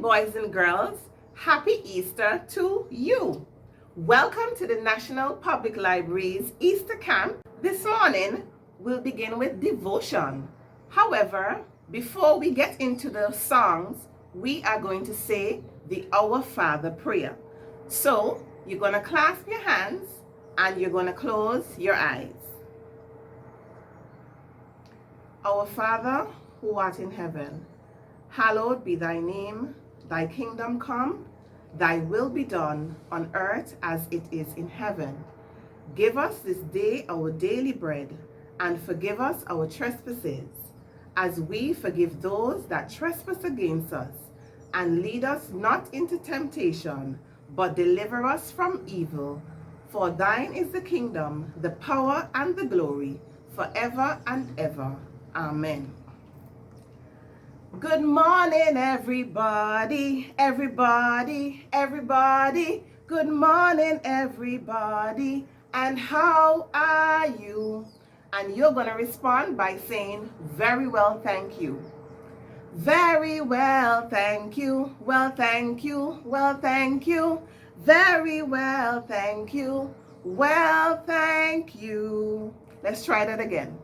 boys and girls. Happy Easter to you. Welcome to the National Public Library's Easter Camp. This morning, we'll begin with devotion. However, before we get into the songs, we are going to say the Our Father prayer. So, you're going to clasp your hands and you're going to close your eyes. Our Father, who art in heaven, hallowed be thy name, thy kingdom come, thy will be done on earth as it is in heaven. Give us this day our daily bread, and forgive us our trespasses, as we forgive those that trespass against us. And lead us not into temptation, but deliver us from evil. For thine is the kingdom, the power, and the glory, forever and ever. Amen. Good morning, everybody, everybody, everybody. Good morning, everybody. And how are you? And you're going to respond by saying, very well, thank you. Very well, thank you. Well, thank you. Well, thank you. Very well, thank you. Well, thank you. Let's try that again.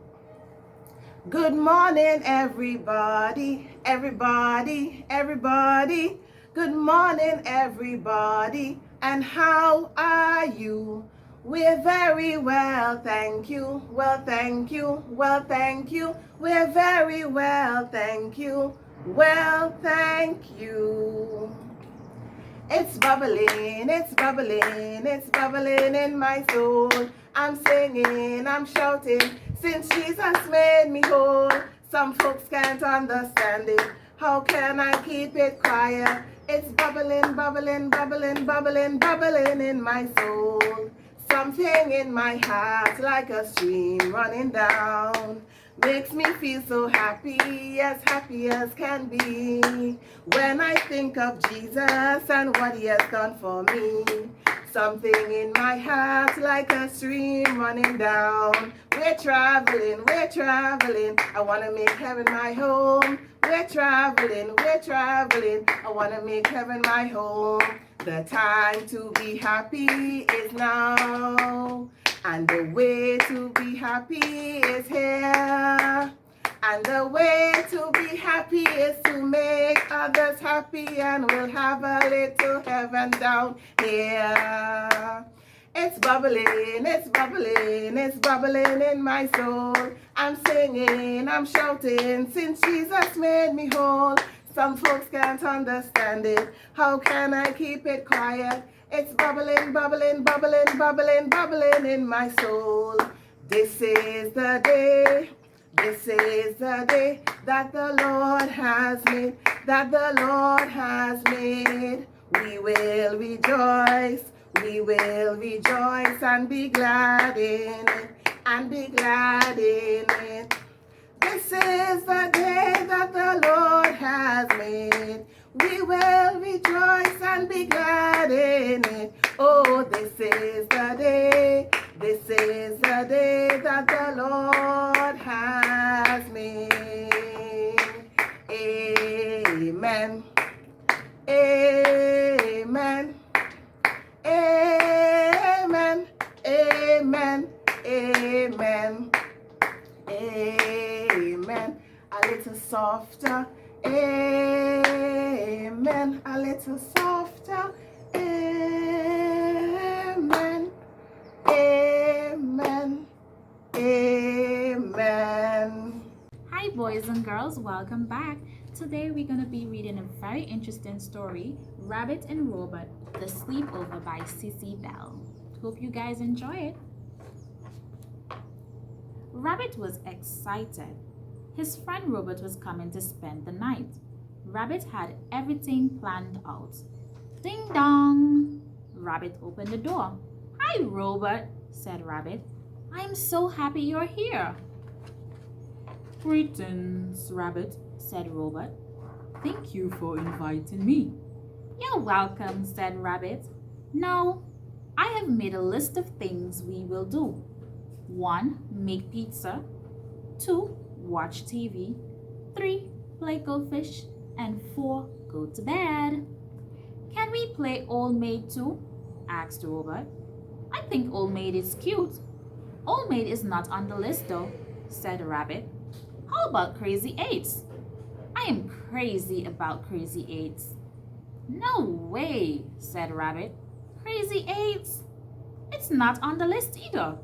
Good morning, everybody, everybody, everybody. Good morning, everybody. And how are you? We're very well, thank you. Well, thank you. Well, thank you. We're very well, thank you. Well, thank you. It's bubbling, it's bubbling, it's bubbling in my soul. I'm singing, I'm shouting, since Jesus made me whole. Some folks can't understand it. How can I keep it quiet? It's bubbling, bubbling, bubbling, bubbling, bubbling in my soul. Something in my heart like a stream running down makes me feel so happy as can be. When I think of Jesus and what he has done for me, something in my heart like a stream running down. We're traveling, I want to make heaven my home. We're traveling, I want to make heaven my home. The time to be happy is now, and the way to be happy is here. And the way to be happy is to make others happy, and we'll have a little heaven down here. It's bubbling, it's bubbling, it's bubbling in my soul. I'm singing, I'm shouting, since Jesus made me whole. Some folks can't understand it. How can I keep it quiet? It's bubbling, bubbling, bubbling, bubbling, bubbling in my soul. This is the day. This is the day that the Lord has made, that the Lord has made. We will rejoice and be glad in it, and be glad in it. This is the day that the Lord has made. We will rejoice and be glad in it. Oh, this is the day that the Lord has made. Amen. Amen. Amen. Amen. Amen. Amen. A little softer. Amen. A little softer. Amen. Amen. Amen. Hi boys and girls, welcome back. Today we're going to be reading a very interesting story, Rabbit and Robot, The Sleepover by Cissy Bell. Hope you guys enjoy it. Rabbit was excited. His friend Robert was coming to spend the night. Rabbit had everything planned out. Ding dong! Rabbit opened the door. Hi, Robert, said Rabbit. I am so happy you're here. Greetings, Rabbit, said Robert. Thank you for inviting me. You're welcome, said Rabbit. Now, I have made a list of things we will do. 1. Make pizza. 2. Watch TV. 3. Play goldfish. and 4 go to bed. Can we play Old Maid too? Asked Robert. I think Old Maid is cute. Old Maid is not on the list though, said Rabbit. How about Crazy Eights? I am crazy about Crazy Eights. No way, said Rabbit. Crazy Eights? It's not on the list either.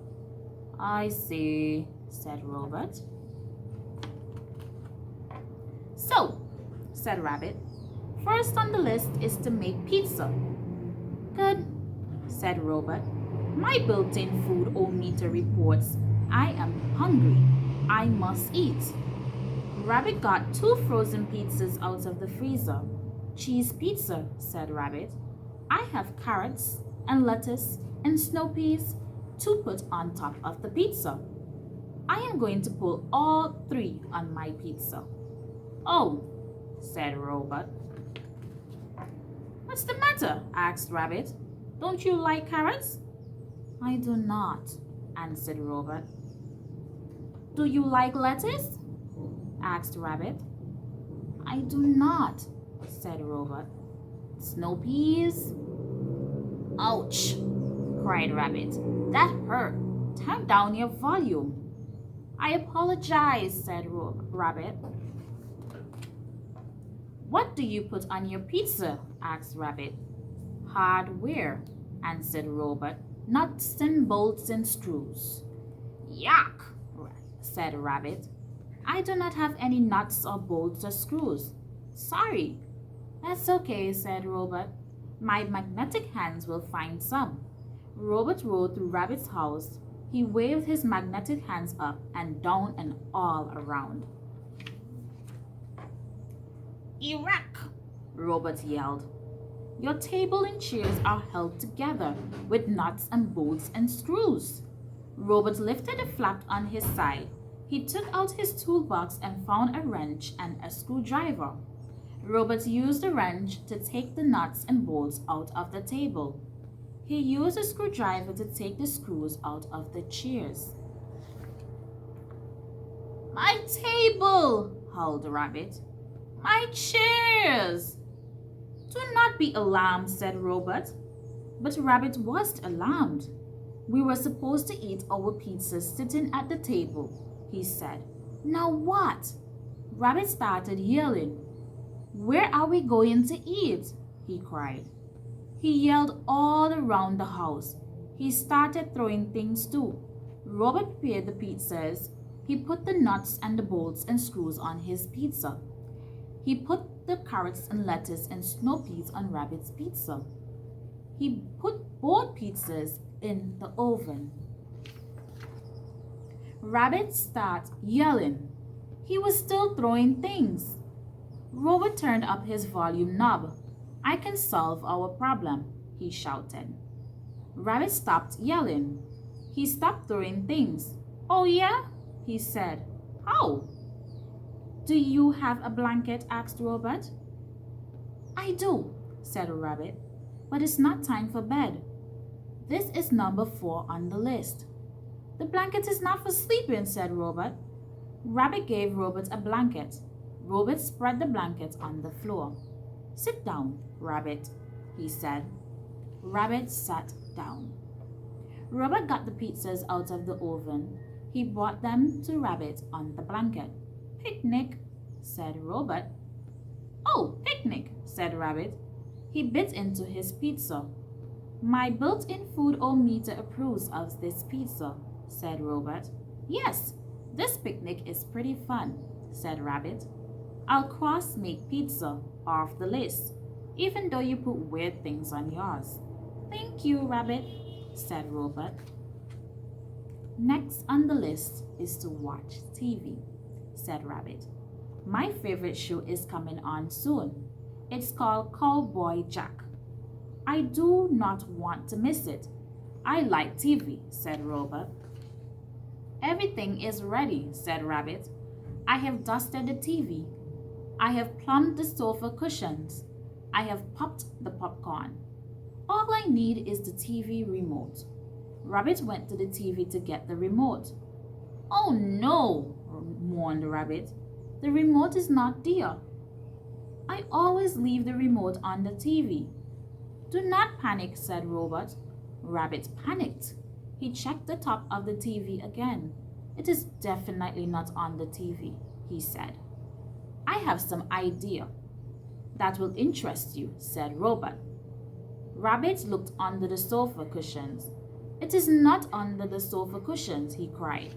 I see, said Robert. So, said Rabbit, first on the list is to make pizza. Good, said Robert. My built-in food-o-meter reports I am hungry. I must eat. Rabbit got 2 frozen pizzas out of the freezer. Cheese pizza, said Rabbit. I have carrots and lettuce and snow peas to put on top of the pizza. I am going to pull all 3 on my pizza. Oh, said Robert. What's the matter? Asked Rabbit. Don't you like carrots? I do not, answered Robert. Do you like lettuce? Asked Rabbit. I do not, said Robert. Snow peas? Ouch, cried Rabbit. That hurt. Turn down your volume. I apologize, said Rabbit. What do you put on your pizza? Asked Rabbit. Hardware, answered Robert. Nuts and bolts and screws. Yuck, said Rabbit. I do not have any nuts or bolts or screws. Sorry. That's okay, said Robert. My magnetic hands will find some. Robert rode through Rabbit's house. He waved his magnetic hands up and down and all around. Iraq, Robert yelled. Your table and chairs are held together with nuts and bolts and screws. Robert lifted a flap on his side. He took out his toolbox and found a wrench and a screwdriver. Robert used the wrench to take the nuts and bolts out of the table. He used a screwdriver to take the screws out of the chairs. My table, howled Rabbit. My chairs! Do not be alarmed, said Robert. But Rabbit was alarmed. We were supposed to eat our pizza sitting at the table, he said. Now what? Rabbit started yelling. Where are we going to eat? He cried. He yelled all around the house. He started throwing things too. Robert prepared the pizzas. He put the nuts and the bolts and screws on his pizza. He put the carrots and lettuce and snow peas on Rabbit's pizza. He put both pizzas in the oven. Rabbit started yelling. He was still throwing things. Robert turned up his volume knob. I can solve our problem, he shouted. Rabbit stopped yelling. He stopped throwing things. Oh yeah? He said. How? Do you have a blanket? Asked Robert. I do, said Rabbit, but it's not time for bed. This is number 4 on the list. The blanket is not for sleeping, said Robert. Rabbit gave Robert a blanket. Robert spread the blanket on the floor. Sit down, Rabbit, he said. Rabbit sat down. Robert got the pizzas out of the oven. He brought them to Rabbit on the blanket. Picnic, said Robert. Oh, picnic, said Rabbit. He bit into his pizza. My built-in food-o-meter approves of this pizza, said Robert. Yes, this picnic is pretty fun, said Rabbit. I'll cross make pizza off the list, even though you put weird things on yours. Thank you, Rabbit, said Robert. Next on the list is to watch TV, said Rabbit. My favorite show is coming on soon. It's called Cowboy Jack. I do not want to miss it. I like TV, said Robert. Everything is ready, said Rabbit. I have dusted the TV. I have plumbed the sofa cushions. I have popped the popcorn. All I need is the TV remote. Rabbit went to the TV to get the remote. Oh no, mourned Rabbit. The remote is not there. I I always leave the remote on the TV. Do not panic, said Robot. Rabbit panicked. He checked the top of the TV again. It is definitely not on the TV, he said. I have some idea that will interest you, said Robot. Rabbit looked under the sofa cushions. It is not under the sofa cushions, he cried.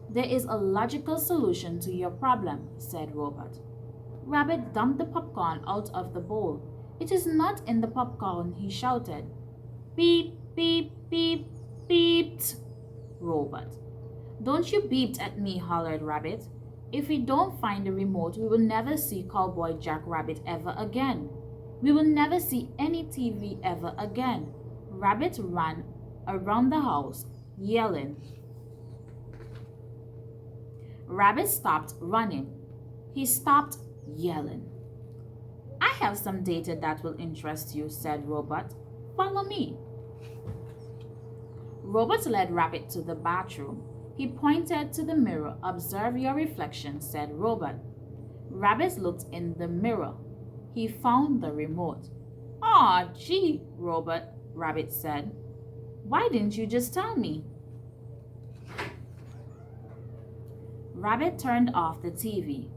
There is a logical solution to your problem, said Robot. Rabbit dumped the popcorn out of the bowl. It is not in the popcorn, he shouted. Beep, beep, beep, beeped, Robot. Don't you beep at me, hollered Rabbit. If we don't find the remote, we will never see Cowboy Jack Rabbit ever again. We will never see any TV ever again. Rabbit ran around the house, yelling. Rabbit stopped running. He stopped yelling. I have some data that will interest you, said Robot. Follow me. Robot led Rabbit to the bathroom. He pointed to the mirror. Observe your reflection, said Robot. Rabbit looked in the mirror. He found the remote. Aw, gee, Robot, Rabbit said. Why didn't you just tell me? Rabbit turned off the TV.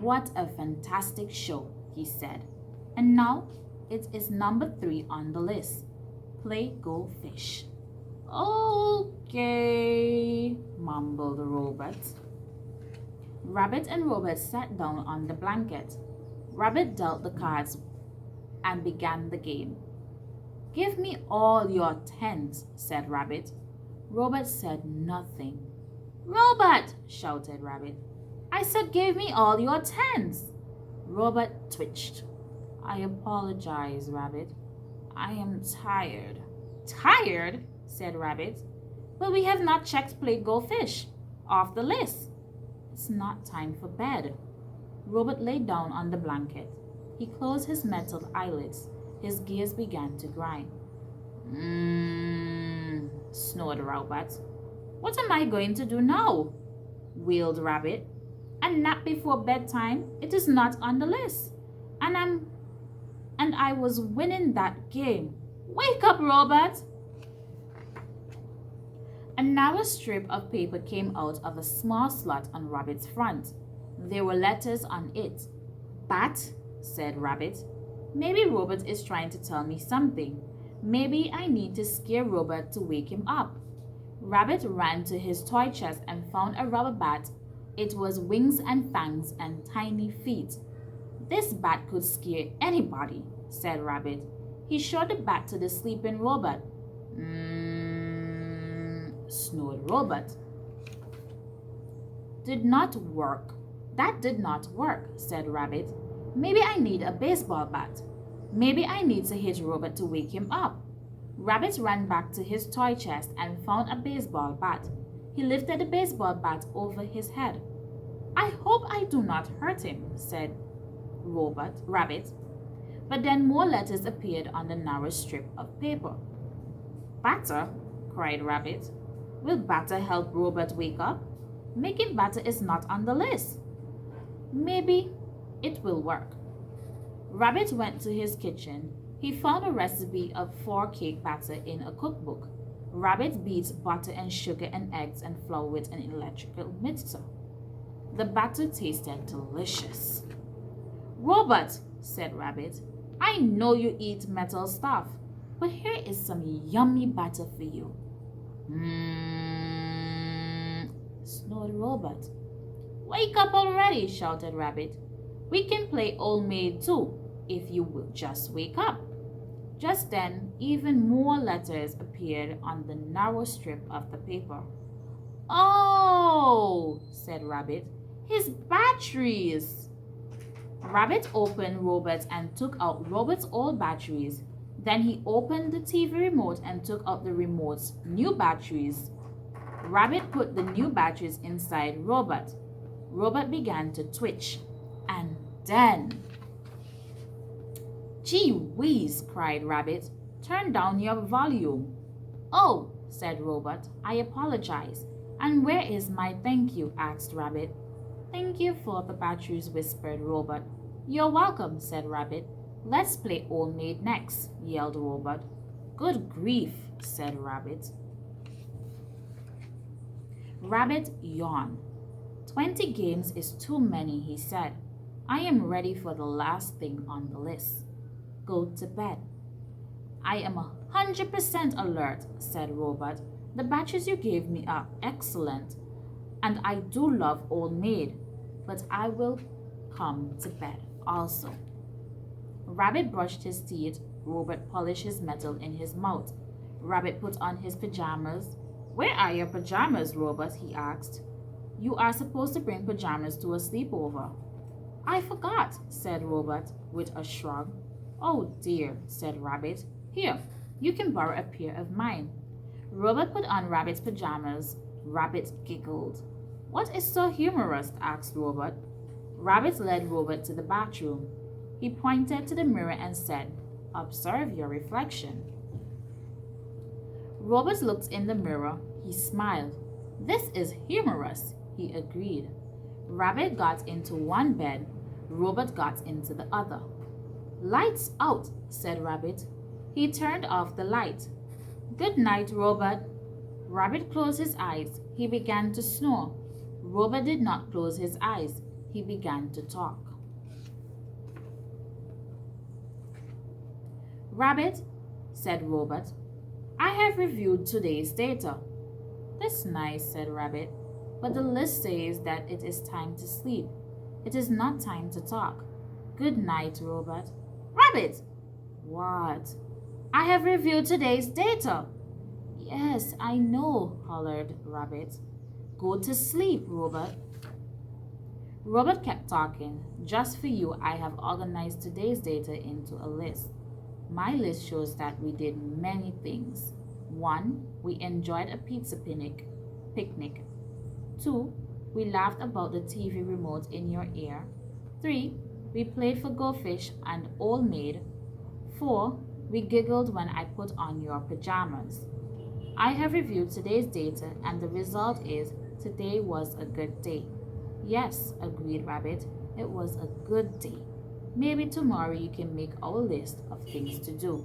What a fantastic show, he said. And now it is number 3 on the list. Play Go Fish. Okay, mumbled Robot. Rabbit and Robot sat down on the blanket. Rabbit dealt the cards and began the game. Give me all your 10s, said Rabbit. Robot said nothing. Robot, shouted Rabbit. I said give me all your 10s. Robot twitched. I apologize, Rabbit. I am tired. Tired? Said Rabbit. But we have not checked Play Go Fish. Off the list. It's not time for bed. Robot lay down on the blanket. He closed his metal eyelids. His gears began to grind. Snored Robot. What am I going to do now? Wailed Rabbit. A nap before bedtime? It is not on the list. And I was winning that game. Wake up, Robot! A narrow strip of paper came out of a small slot on Rabbit's front. There were letters on it. Bat, said Rabbit. Maybe Robot is trying to tell me something. Maybe I need to scare Robot to wake him up. Rabbit ran to his toy chest and found a rubber bat. It was wings and fangs and tiny feet. This bat could scare anybody, said Rabbit. He showed the bat to the sleeping Robot. Snored Robot. Did not work. That did not work, said Rabbit. Maybe I need a baseball bat. Maybe I need to hit Robot to wake him up. Rabbit ran back to his toy chest and found a baseball bat. He lifted the baseball bat over his head. I hope I do not hurt him, said Rabbit. But then more letters appeared on the narrow strip of paper. Batter, cried Rabbit. Will batter help Robot wake up? Making batter is not on the list. Maybe it will work. Rabbit went to his kitchen. He found a recipe of 4 cake batter in a cookbook. Rabbit beat butter and sugar and eggs and flour with an electrical mixer. The batter tasted delicious. Robot, said Rabbit, I know you eat metal stuff, but here is some yummy batter for you. Snored Robot. Wake up already, shouted Rabbit. We can play Old Maid too, if you will just wake up. Just then, even more letters appeared on the narrow strip of the paper. Oh, said Rabbit, his batteries. Rabbit opened Robot and took out Robot's old batteries. Then he opened the TV remote and took out the remote's new batteries. Rabbit put the new batteries inside Robot. Robot began to twitch. And then... Gee whiz, cried Rabbit. Turn down your volume. Oh, said Robot, I apologize. And where is my thank you? Asked Rabbit. Thank you for the batteries, whispered Robot. You're welcome, said Rabbit. Let's play Old Maid next, yelled Robot. Good grief, said Rabbit. Rabbit yawned. 20 games is too many, he said. I am ready for the last thing on the list. Go to bed. I am 100% alert, said Robot. The batches you gave me are excellent, and I do love Old Maid, but I will come to bed also. Rabbit brushed his teeth. Robot polished his metal in his mouth. Rabbit put on his pajamas. Where are your pajamas, Robot? He asked. You are supposed to bring pajamas to a sleepover. I forgot, said Robot with a shrug. Oh dear, said Rabbit. Here, you can borrow a pair of mine. Robot put on Rabbit's pajamas. Rabbit giggled. What is so humorous? Asked Robot. Rabbit led Robot to the bathroom. He pointed to the mirror and said, Observe your reflection. Robot looked in the mirror. He smiled. This is humorous, he agreed. Rabbit got into one bed. Robot got into the other. Lights out, said Rabbit. He turned off the light. Good night, Robot. Rabbit closed his eyes. He began to snore. Robot did not close his eyes. He began to talk. Rabbit, said Robot, I have reviewed today's data. That's nice, said Rabbit, but the list says that it is time to sleep. It is not time to talk. Good night, Robot. Rabbit! What? I have reviewed today's data. Yes, I know, hollered Rabbit. Go to sleep, Robot. Robot kept talking. Just for you, I have organized today's data into a list. My list shows that we did many things. 1. We enjoyed a pizza picnic. 2. We laughed about the TV remote in your ear. 3. We played for Go Fish and Old Maid. 4. We giggled when I put on your pajamas. I have reviewed today's data and the result is today was a good day. Yes, agreed Rabbit, it was a good day. Maybe tomorrow you can make our list of things to do.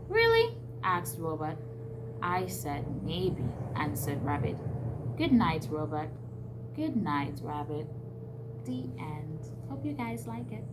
Really? Asked Robot. I said maybe, answered Rabbit. Good night, Robot. Good night, Rabbit. The end. Hope you guys like it.